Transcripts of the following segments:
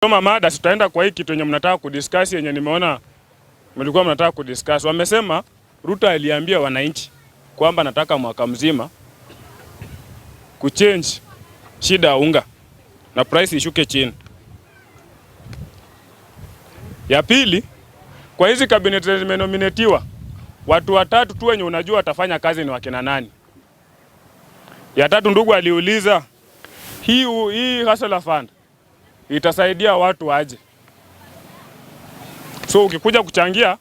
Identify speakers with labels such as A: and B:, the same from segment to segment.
A: Kama mada tutaenda kwa hii kitu yenye mnataka kudiscuss, yenye nimeona mlikuwa mnataka kudiscuss. Wamesema RUTO aliambia wananchi kwamba nataka mwaka mzima kuchange shida unga na price ishuke chini. Ya pili, kwa hizi cabinet zimenominatiwa watu watatu tu wenye unajua watafanya kazi ni wakina nani. Ya tatu, ndugu aliuliza hii hustler fund itasaidia watu aje? So ukikuja kuchangia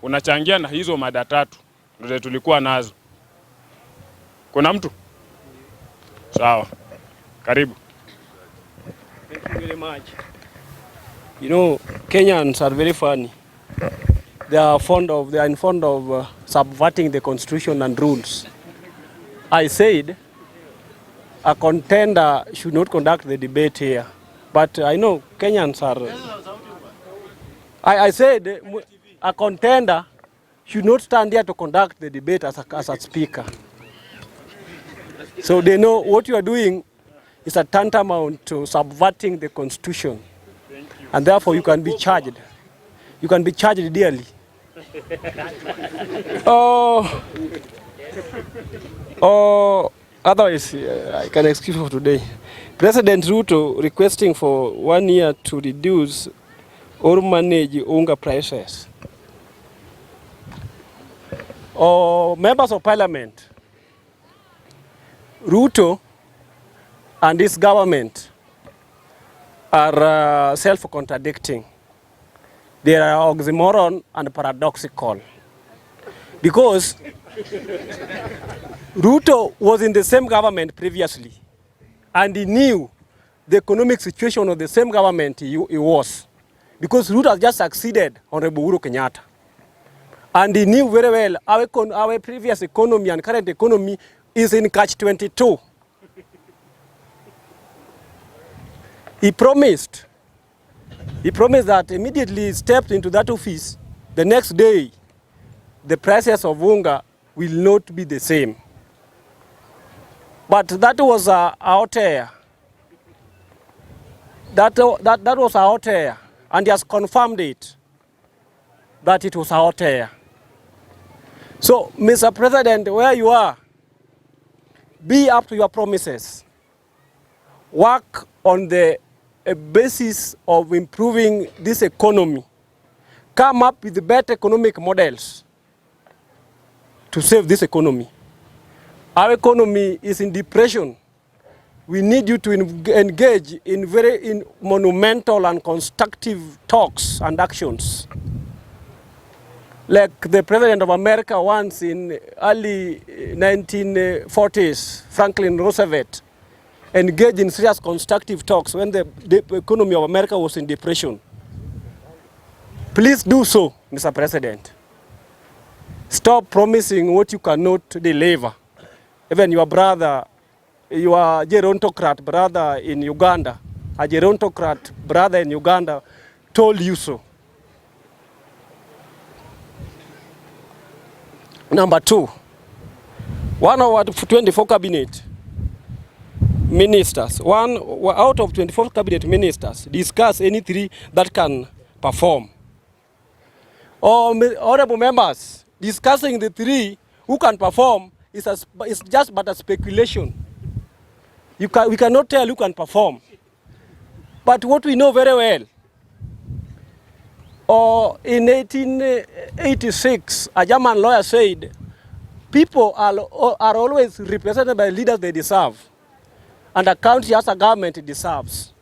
A: unachangia na hizo mada tatu ndio tulikuwa nazo. Kuna mtu? Sawa. Karibu.
B: Thank you very much. You know, Kenyans are very funny. They are fond of subverting the constitution and rules. I said a contender should not conduct the debate here. But I know Kenyans are... I said a contender should not stand here to conduct the debate as a speaker. So they know what you are doing is a tantamount to subverting the constitution. And therefore you can be charged. You can be charged dearly. Otherwise, I can excuse for today. President RUTO requesting for 1 year to reduce or manage unga prices. Members of Parliament, RUTO and this government are self-contradicting. They are oxymoron and paradoxical. Because RUTO was in the same government previously, and he knew the economic situation of the same government he was. Because RUTO has just succeeded on Uhuru Kenyatta. And he knew very well our previous economy and current economy is in catch-22. He promised that immediately he stepped into that office, the next day, the prices of unga will not be the same. But that was a hot air. That was a hot air, and he has confirmed it, that it was a hot air. So, Mr. President, where you are, be up to your promises. Work on the basis of improving this economy. Come up with better economic models to save this economy. Our economy is in depression. We need you to engage in monumental and constructive talks and actions. Like the President of America once in early 1940s, Franklin Roosevelt, engaged in serious constructive talks when the economy of America was in depression. Please do so, Mr. President. Stop promising what you cannot deliver. Even your brother, your gerontocrat brother in Uganda, a gerontocrat brother in Uganda told you so. Number two, one of our 24 cabinet ministers, one out of 24 cabinet ministers discuss any three that can perform. Honorable members, discussing the three who can perform is just but a speculation. We cannot tell who can perform. But what we know very well, in 1886, a German lawyer said, people are always represented by leaders they deserve, and a country as a government it deserves.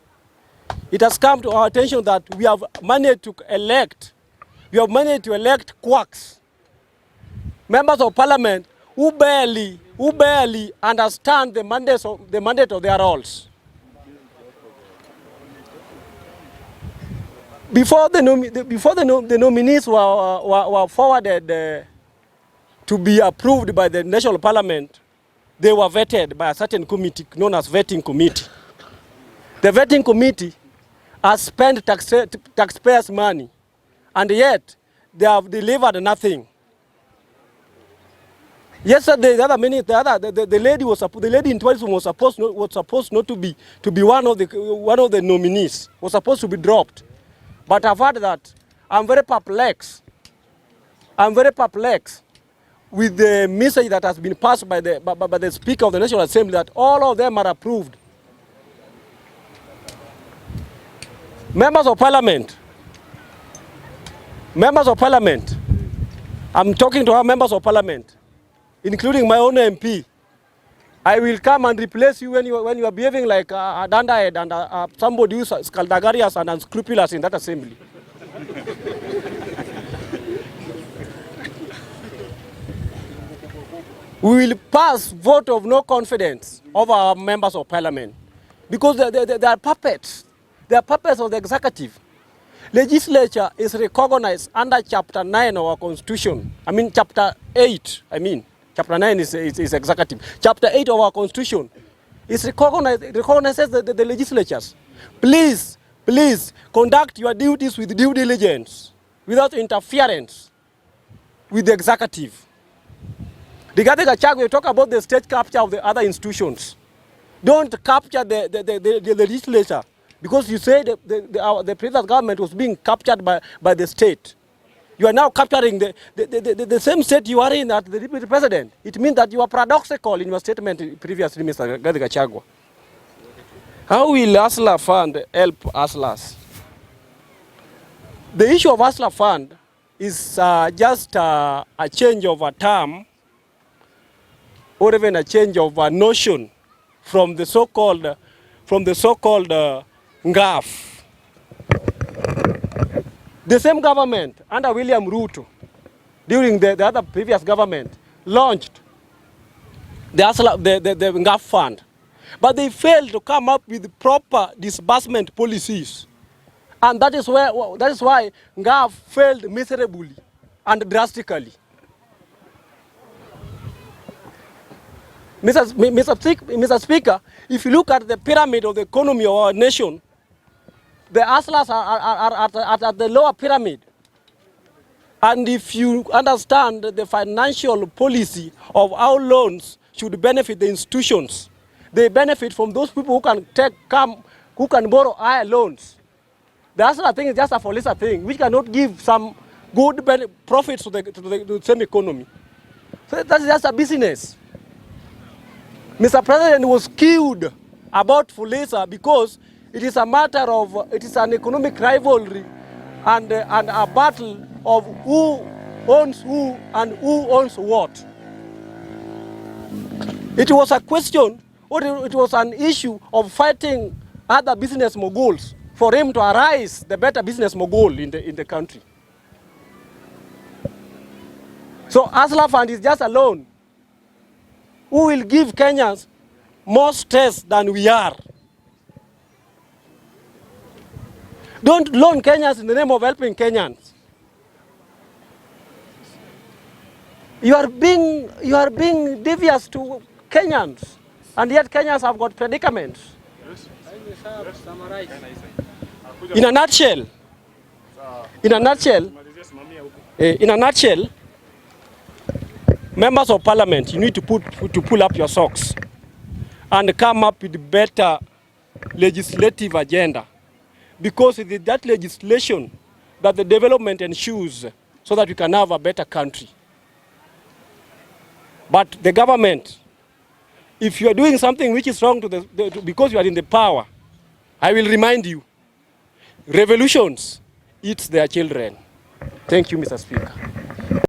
B: It has come to our attention that we have managed to elect quacks, members of parliament who barely understand the mandate of their roles. Before the nominees were forwarded to be approved by the national parliament, they were vetted by a certain committee known as vetting committee. The vetting committee has spent taxpayers' money, and yet they have delivered nothing. Yesterday, the other minute, the lady in tourism was supposed not to be one of the nominees. Was supposed to be dropped. But I've heard that. I'm very perplexed. I'm very perplexed with the message that has been passed by the Speaker of the National Assembly that all of them are approved. Members of Parliament. Members of Parliament. I'm talking to our members of Parliament, including my own MP. I will come and replace you when you are behaving like a dandahead and somebody who's scaldagarious and unscrupulous in that assembly. We will pass vote of no confidence of our members of Parliament because they are puppets. They are puppets of the executive. Legislature is recognized under Chapter 9 of our Constitution. Chapter 8. Chapter 9 is executive. Chapter 8 of our Constitution is recognizes the legislatures. Please conduct your duties with due diligence, without interference with the executive. Regarding Gachagua, we talk about the state capture of the other institutions. Don't capture the legislature, because you say the previous government was being captured by the state. You are now capturing the same state you are in as the deputy president. It means that you are paradoxical in your statement previously, Mr. Gachagua. How will Hustler Fund help hustlers? The issue of Hustler Fund is just a change of a term, or even a change of a notion from the so-called NGAF. The same government under William RUTO, during the other previous government, launched the NGAF fund, but they failed to come up with proper disbursement policies, and that is why NGAF failed miserably and drastically. Mr. Speaker, if you look at the pyramid of the economy of our nation, the hustlers are at the lower pyramid. And if you understand the financial policy of how loans should benefit the institutions, they benefit from those people who can borrow higher loans. The hustler thing is just a Folisa thing, which cannot give some good profits to the same economy. So that's just a business. Mr. President was killed about Fulisa because it is a matter of, it is an economic rivalry and a battle of who owns who and who owns what. It was a question, or it was an issue of fighting other business moguls for him to arise the better business mogul in the country. So Hustler Fund is just a loan who will give Kenyans more stress than we are. Don't loan Kenyans in the name of helping Kenyans. You are being devious to Kenyans, and yet Kenyans have got predicaments. In a nutshell, members of Parliament, you need to pull up your socks and come up with better legislative agenda, because it is that legislation that the development ensures, so that we can have a better country. But the government, if you are doing something which is wrong because you are in the power, I will remind you, revolutions eat their children. Thank you, Mr. Speaker.